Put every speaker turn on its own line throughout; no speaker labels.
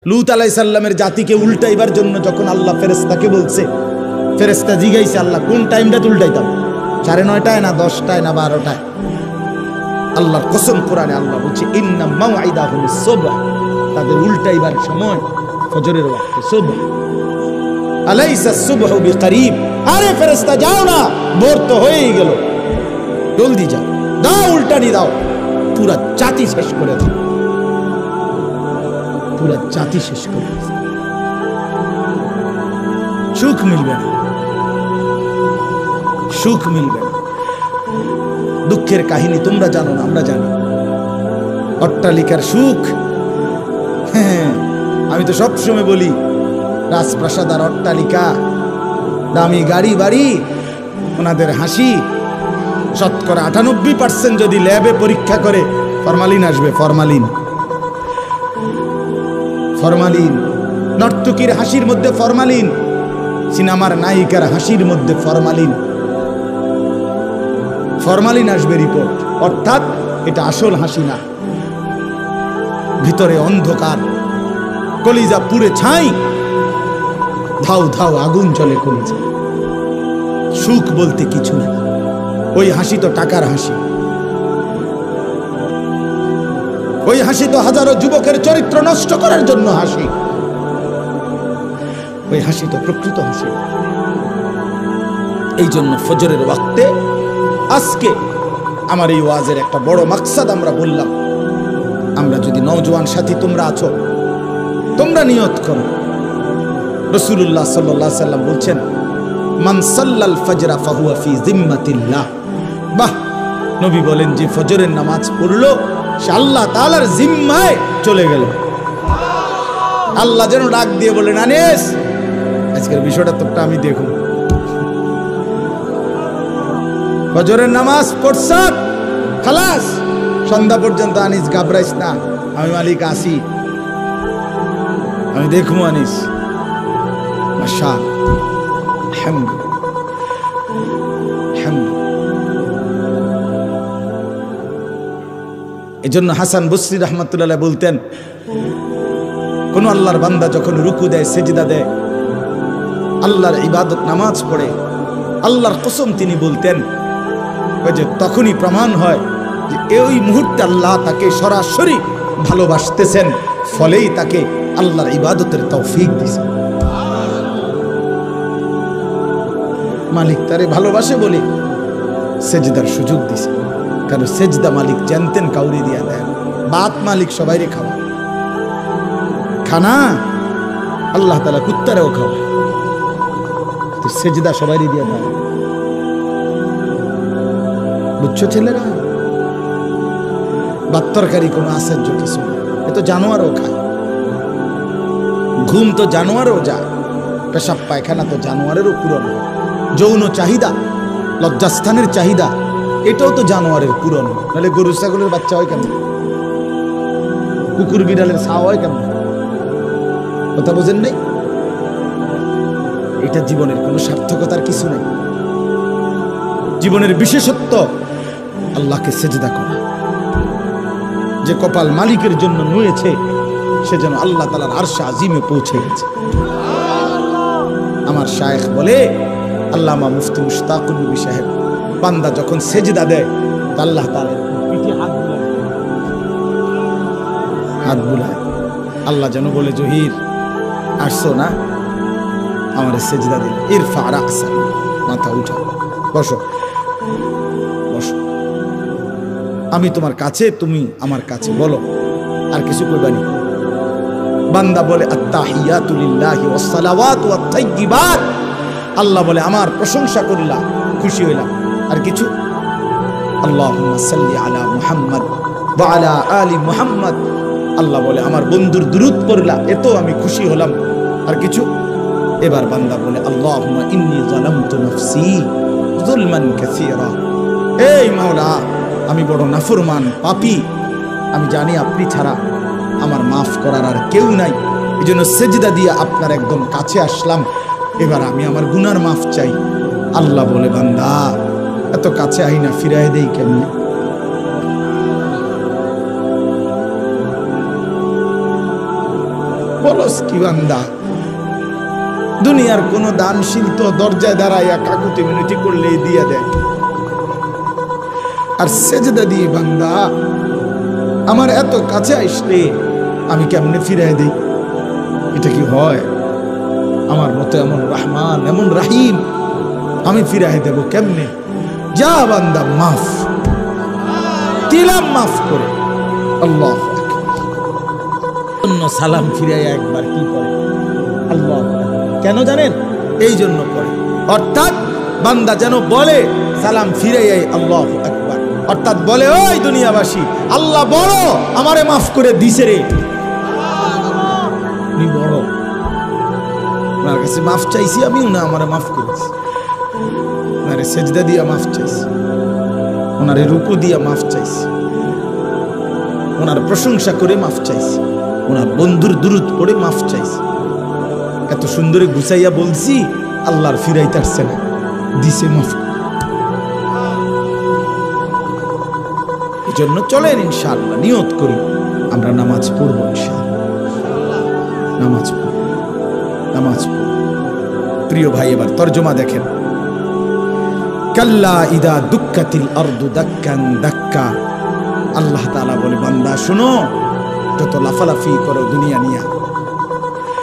লূত আলাইহিস সালামের জাতিকে উল্টাইবার জন্য যখন আল্লাহ ফেরেশতাকে বলছে, ফেরেশতা জিজ্ঞাসা আল্লাহ কোন টাইমটা উল্টাইতাম, 9:30টায় না 10টায় না 12টায়? আল্লাহর কসম, কোরআনে আল্লাহ বলছে ইন্না মাওইদাহুমুস সুবহ, তাদের উল্টাইবার সময় ফজরের ওয়াক্ত। সুবহ আলাইসা সুবহু বিকরিব, আরে ফেরেশতা যাও না, ভোর তো হয়েই গেল, জলদি যাও, দাও উল্টানি দাও, পুরা জাতি শেষ করে দাও, পুরা জাতি শেষ করে দাও। সুখ মিলবে না, সুখ মিলবে না। দুঃখের কাহিনী তোমরা জানো না, আমরা জানি। অট্টালিকার সুখ, হ্যাঁ, আমি তো সবসময় বলি রাজপ্রাসাদ আর অট্টালিকা, দামি গাড়ি বাড়ি, ওনাদের হাসি, শতকরা 98% যদি ল্যাবে পরীক্ষা করে ফরমালিন আসবে। Formalin, formalin. নর্তকীর হাসির মধ্যে ফরমালিন, সিনেমার নায়িকার হাসির মধ্যে ফরমালিন, ফরমালিন আসবে রিপোর্ট। অর্থাৎ এটা আসল হাসি না, ভিতরে অন্ধকার, কলিজা পুড়ে ছাই, ধাউ ধাউ আগুন চলে কলিজা। সুখ বলতে কিছু নেই। ওই হাসি তো টাকার হাসি, ওই হাসি তো হাজারো যুবকের চরিত্র নষ্ট করার জন্য হাসি, ওই হাসি তো প্রকৃত হাসি। এই জন্য ফজরের ওয়াক্তে আজকে আমার এই ওয়াজের একটা বড় মাকসাদ আমরা বললাম, আমরা যদি নওজোয়ান সাথী তোমরা আছো, তোমরা নিয়ত করো। রাসূলুল্লাহ সাল্লাল্লাহু আলাইহি সাল্লাম বলছেন মান সাল্লাল ফজরা ফাহুয়া ফি জিম্মাতিল্লাহ। বাহ, নবী বলেন যে ফজরের নামাজ পড়লো সে আল্লাহ তাআলার জিম্মায় চলে গেল। আল্লাহ যেন ডাক দিয়ে বলেন আনিস, আজকের বিষয়টা তোরটা আমি দেখুন, ফজরের নামাজ পড়ছ খালাস, সন্ধ্যা পর্যন্ত আনিস ঘাবড়াইস না, আমি মালিক আসি, আমি দেখবো আনিস। মাশা হামদ হামদ। এজন্য হাসান বসরি রাহমাতুল্লাহ বলতেন, কোন আল্লাহর বান্দা যখন রুকু দেয়, সেজদা দেয়, আল্লাহর ইবাদত নামাজ পড়ে, আল্লাহর কসম তিনি বলতেন যে তখনই প্রমাণ হয় যে ওই মুহূর্তে আল্লাহ তাকে সরাসরি ভালোবাসতেছেন, ফলেই তাকে আল্লাহর ইবাদতের তৌফিক দিয়েছেন। মালিক তারে ভালোবাসে বলে সেজদার সুযোগ দিছে, কারণ সেজদা মালিক জানতেন কাউরি দিয়া দেন, বাত মালিক সবাইরে খাওয়া, খানা আল্লাহ তাআলা কুত্তারেও খাওয়ায়, তো সেজদা সবাইরে দিয়া দেয়। বুঝছো ছেলেরা? বাত্তরকারী কোনো আশ্চর্য কিছু না, এ তো জানোয়ারও খায়, ঘুম তো জানোয়ারও যায়, পেশাব পায়খানা তো জানোয়ারেরও পূরণ হয়, যৌন চাহিদা, লজ্জাস্থানের চাহিদা, এটাও তো জানোয়ারের পূরণ। নাহলে গরু ছাগলের বাচ্চা হয় কেমন, কুকুর বিড়ালের ছাওয়া হয় কেমন? কথা বোঝেন নাই? এটা জীবনের কোনো সার্থকতার কিছু নেই। জীবনের বিশেষত্ব আল্লাহকে সেজদা করা। যে কপাল মালিকের জন্য নুয়েছে সে যেন আল্লাহ তাআলার আরশে আজিমে পৌঁছে গেছে। আমার শায়েখ বলে, আল্লামা মুফতি মুশতাকুর নবী সাহেব, বান্দা যখন সেজদা দেয় আল্লাহ তাআলা পিঠে হাত বুলায়, আল্লাহ যেন বলে জহির আসছো না, আমার সেজদা দিন, ইরফা রাসা, মাথা উঠাও, বসো বসো, আমি তোমার কাছে, তুমি আমার কাছে, বলো আর কিছু কইবানি। বান্দা বলে আত্তাহিয়াতু লিল্লাহি ওয়াস সালাওয়াতু ওয়াত তাইয়্যিবাত, আল্লাহ বলে আমার প্রশংসা করলাম, খুশি হইলাম, আর কিছু? আল্লাহুম্মা সাল্লি আলা মুহাম্মদ ওয়া আলা আলি মুহাম্মদ, আল্লাহ বলে আমার বন্ধুর দুরূদ পড়লা, এত আমি খুশি হলাম, আর কিছু? এবার বান্দা বলে আল্লাহুম্মা ইন্নী যালামতু নাফসি যুলমান কাসীরা, এই মাওলা আমি বড় নাফরমান পাপী, আমি জানি আপনি ছাড়া আমার মাফ করার আর কেউ নাই, এজন্য সেজদা দিয়ে আপনার একদম কাছে আসলাম, এবার আমি আমার গুনার মাফ চাই। আল্লাহ বলে বান্দা এত কাছে আই না, ফিরায় দেই কেমনে? বলো বলস কি বান্দা, দুনিয়ার কোন দানশীল তো দরজায় দাঁড়াইয়া কাকুতি মিনতি করলেই দিয়ে দেয়, আর সেজদা দিয়ে বান্দা আমার এত কাছে আসলে আমি কেমনে ফিরাই দেই? এটা কি হয়? আমার মতো এমন রহমান এমন রাহিম আমি ফিরাই দেব কেমনে? যা বান্দা মাফ দিলাম, মাফ করে। আল্লাহ অন্য সালাম ফিরাইয়া একবার কি করে? আল্লাহ কেন জানেন? এই জন্য করে, অর্থাৎ বান্দা যেন বলে সালাম ফিরাইয়াই আল্লাহ আকবার, অর্থাৎ বলে ওই দুনিয়াবাসী আল্লাহ বড়, আমারে মাফ করে দিছে রে, উনি বড়, ওনার কাছে মাফ চাইছি আমি, না আমারে মাফ করেছি, ওনারে সেজদা দিয়া মাফ চাইছি, ওনারে রুকু দিয়া মাফ চাইছি, ওনার প্রশংসা করে মাফ চাইছি, ওনার বন্ধুর দুরূদ পড়ে মাফ চাইছি, এত সুন্দরে গুছাইয়া বলছি, আল্লাহর ফিরাইতারছে না, দিছে মাফ। এই জন্য চলেন ইনশাআল্লাহ নিয়ত করি আমরা নামাজ পড়বো, ইনশাআল্লাহ নামাজ পড়ব, নামাজ পড়ব। প্রিয় ভাই এবার তরজমা দেখেন, কাল্লা ইদা দুক্কাতিল আরদু দাক্কান দাক্কা। আল্লাহ তাআলা বলে বান্দা শোনো, যত লাফালাফি করো দুনিয়া নিয়া,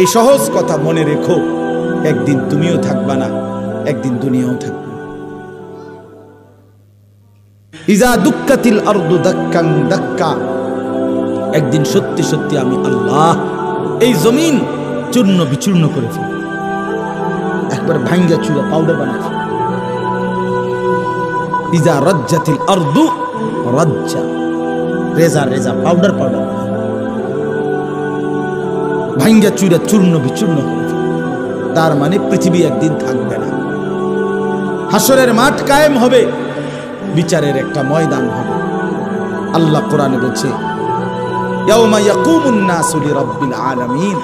এই সহজ কথা মনে রেখো, একদিন তুমিও থাকবা না, একদিন দুনিয়াও থাকবে। ইজা দুক্কাতিল আরদু দাক্কান দাক্কা, একদিন সত্যি সত্যি আমি আল্লাহ এই জমিন চূর্ণ বিচূর্ণ করে ফেলব, একবার ভাঙ্গা চুরা পাউডার বানাই ফেলব। ইজা রাজ্জাতিল আরদু রাজ্জা, রেজা রেজা পাউডার পাউডার ভাঙ্গা চুরা চূর্ণ বিচূর্ণ করে ফেলব। তার মানে পৃথিবী একদিন থাকবে না, হাসরের মাঠ কায়েম হবে, বিচারের একটা ময়দান হবে। আল্লাহ কোরআনে বলছে ইয়াউমা ইয়াকুমুন নাসু লিরাব্বিল আলামিন,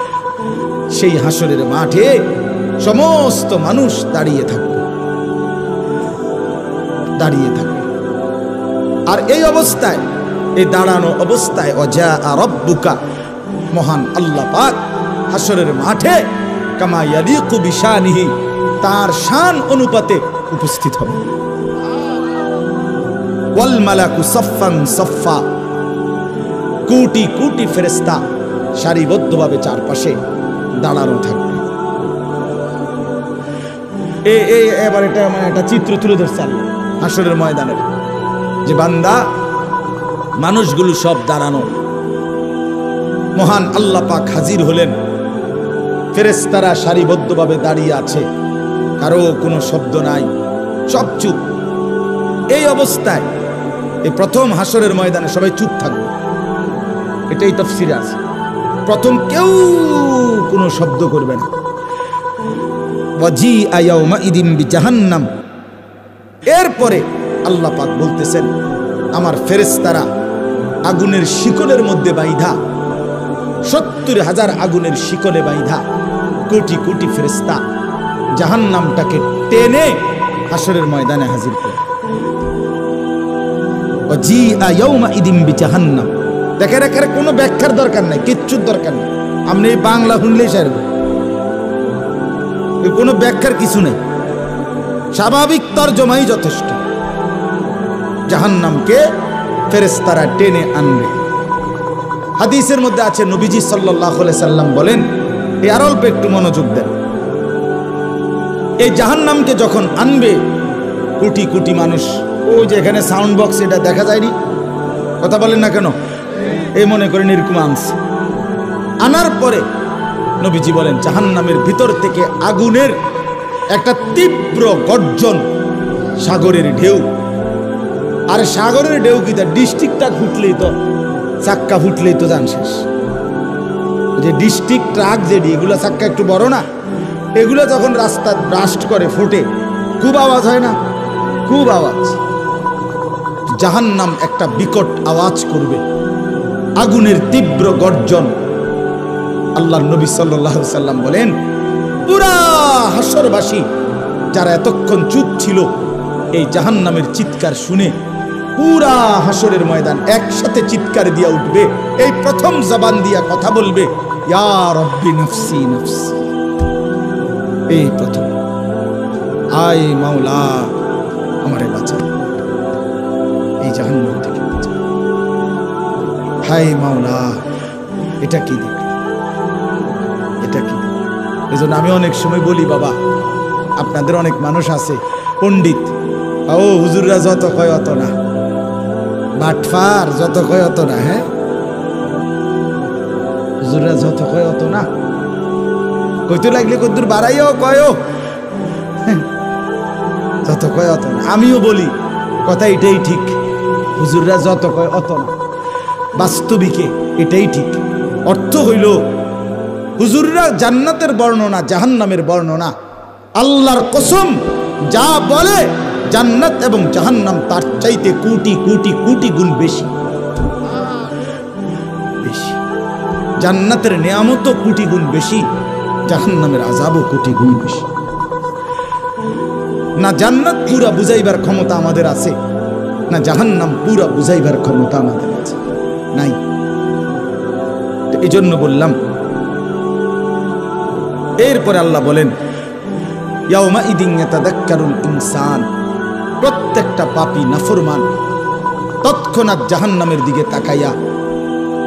সেই হাসরের মাঠে সমস্ত মানুষ দাঁড়িয়ে থাকবে, দাঁড়িয়ে থাকবে। আর এই অবস্থায়, এই দাঁড়ানো অবস্থায় ওয়াজা রাব্বুকা, মহান আল্লাহ পাক হাসরের মাঠে কামা ইয়ালিকু বিশানিহি, তার শান অনুপাতে উপস্থিত হবে। ওয়াল মালাকু সাফফান সাফফা, কোটি কোটি ফেরেশতা সারিবদ্ধভাবে চারপাশে দাঁড়ানো থাকবে। এবার এটা মানে একটা চিত্র তুলে ধরছে আল্লাহ হাসরের ময়দানের, যে বান্দা মানুষগুলো সব দাঁড়ানো, মহান আল্লাহ পাক হাজির হলেন, ফেরেশতারা সারিবদ্ধভাবে দাঁড়িয়ে আছে, কারো কোনো শব্দ নাই, সব চুপ। এই অবস্থায় এই প্রথম হাসরের ময়দানে সবাই চুপ থাকবে, এটাই তাফসীরে আছে। প্রথম কেউ কোনো শব্দ করবে না। ওয়াজিআ ইয়াউমাইদিন বিজাহান্নাম, এরপরে আল্লাহ পাক বলতেছেন আমার ফেরেশতারা আগুনের শিকলের মধ্যে বাইধা, ৭০,০০০ আগুনের শিকলে বাইধা কোটি কোটি ফেরেশতা জাহান্নামটাকে টেনে হাসরের ময়দানে হাজির করে। ওয়াজিআ ইয়াউমাইদিন বিজাহান্নাম, দেখেন এখানে কোনো ব্যাখ্যার দরকার নাই, কিচ্ছুর দরকার নেই, আপনি এই বাংলা শুনলেই সারবে, কোনো ব্যাখ্যার কিছু নেই, স্বাভাবিক তরজমাই যথেষ্ট। জাহান্নামকে ফেরেশতারা টেনে আনবে। হাদিসের মধ্যে আছে নবীজি সাল্লাল্লাহু আলাইহি সাল্লাম বলেন, এই আর অল্প একটু মনোযোগ দেন, এই জাহান্নামকে যখন আনবে কোটি কোটি মানুষ, ওই যে এখানে সাউন্ড বক্স এটা দেখা যায়নি, কথা বলেন না কেন, এই মনে করেন এরকম আনছে। আনার পরে নবীজি বলেন জাহান্নামের ভিতর থেকে আগুনের একটা তীব্র গর্জন, সাগরের ঢেউ। আর সাগরের ঢেউ কি তার ডিস্ট্রিক্টটা ফুটলেই তো, চাক্কা ফুটলেই তো যান শেষ। যে ডিস্ট্রিক্ট ট্রাক যেটি, এগুলো চাক্কা একটু বড় না, এগুলো যখন রাস্তা ব্রাস্ট করে ফুটে খুব আওয়াজ হয় না, খুব আওয়াজ। জাহান্নাম একটা বিকট আওয়াজ করবে, আগুনের তীব্র গর্জন। আল্লাহর নবী সাল্লাল্লাহু আলাইহি সাল্লাম বলেন পুরা হাসরবাসী যারা এতক্ষণ চুপ ছিল, এই জাহান্নামের চিৎকার শুনে পুরা হাসরের ময়দান একসাথে চিৎকার দিয়া উঠবে। এই প্রথম জবান দিয়া কথা বলবে ইয়া রব্বি নফসি নফসি, এই প্রথম আয় মাওলা আমারে বাঁচা, এই জাহান্নাম থেকে বাঁচা। হায় মাওলা, এটা কি দেখ, এটা কি? এজন্য আমি অনেক সময় বলি, বাবা আপনাদের অনেক মানুষ আছে পণ্ডিত, ও হুজুররা যত কয় অত না, বাটফার যত কয় অত না। হ্যাঁ, হুজুররা যত কয় অত না, কইতে লাগলে কদ্দুর বাড়াইও কয়ও, যত কয় অত না। আমিও বলি কথা এটাই ঠিক, হুজুররা যত কয় অত না, বাস্তবিকে এটাই ঠিক। অর্থ হইল হুজুররা জান্নাতের বর্ণনা জাহান্নামের বর্ণনা, আল্লাহর কসম যা বলে জান্নাত এবং জাহান্নাম তার চাইতে কোটি কোটি কোটি গুণ বেশি বেশি। জান্নাতের নিয়ামতও কোটি গুণ বেশি, জাহান্নামের আযাবও কোটি গুণ বেশি। না জান্নাত পুরা বুঝাইবার ক্ষমতা আমাদের আছে, না জাহান্নাম পুরা বুঝাইবার ক্ষমতা আমাদের আছে, নাই। এই জন্য বললাম। এরপরে আল্লাহ বলেন ইয়াউমা ইদিন ইয়াতাযাক্কারুল ইনসান, প্রত্যেকটা পাপী নাফরমান তৎক্ষণাৎ জাহান্নামের দিকে তাকাইয়া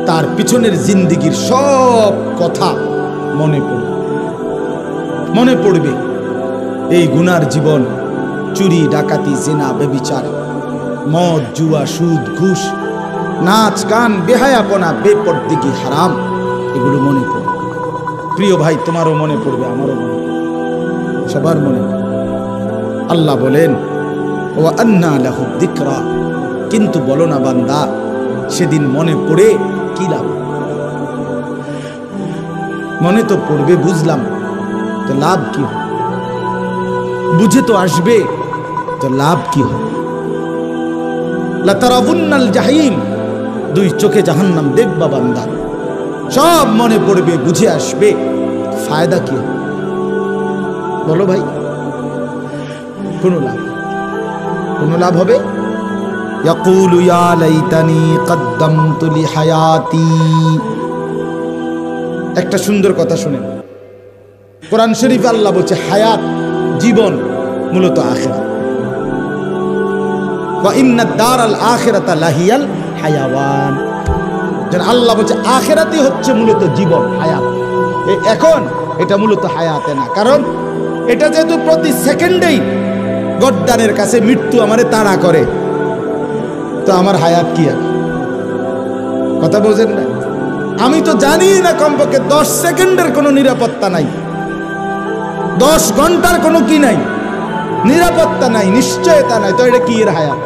তার পিছনের জিন্দিগির সব কথা মনে পড়বে। এই গুনার জীবন, চুরি ডাকাতি জিনা ব্যভিচার মদ জুয়া সুদ ঘুষ নাচ গান বেহায়াপনা বেপরদিগি হারাম, এগুলো মনে পড়বে। প্রিয় ভাই, তোমারও মনে পড়বে, আমারও মনে পড়বে, সবার মনে পড়বে। আল্লাহ বলেন ওয়া আন্না লাহু যিকরা, কিন্তু বলো না বান্দা সেদিন মনে পড়ে কি লাভ? মনে তো পড়বে বুঝলাম, তো লাভ কি হবে? বুঝে তো আসবে, তো লাভ কি হবে? লাতারাবুন্নাল জাহিম, দুই চোখে জাহান্নাম দেখবা বান্দা, সব মনে পড়বে, বুঝে আসবে, ফায়দা কি হবে? বলো ভাই, কোনো লাভ হবে? ইয়াকুলু ইয়া লাইতানি কদ্দামতু লিহায়াতি। একটা সুন্দর কথা শুনেন, কোরআন শরীফে আল্লাহ বলছে হায়াত জীবন মূলত আখিরাত, ওয়া ইন্নাদ দারাল আখিরাতা লাহিয়াল হায়াওয়ান। যেন আল্লাহ বলছে আখিরাতই হচ্ছে মূলত জীবন, হায়াত। এখন এটা মূলত হায়াতে না, কারণ এটা যেহেতু প্রতি সেকেন্ডেই গর্দানের কাছে মৃত্যু আমারে তাড়া করে, তো আমার হায়াত কি আর? কথা বোঝেন না? আমি তো জানি না কমপক্ষে 10 সেকেন্ডের কোনো নিরাপত্তা নাই, 10 ঘন্টার কোনো কি নাই, নিরাপত্তা নাই, নিশ্চয়তা নাই, তো এটা কি এর হায়াত?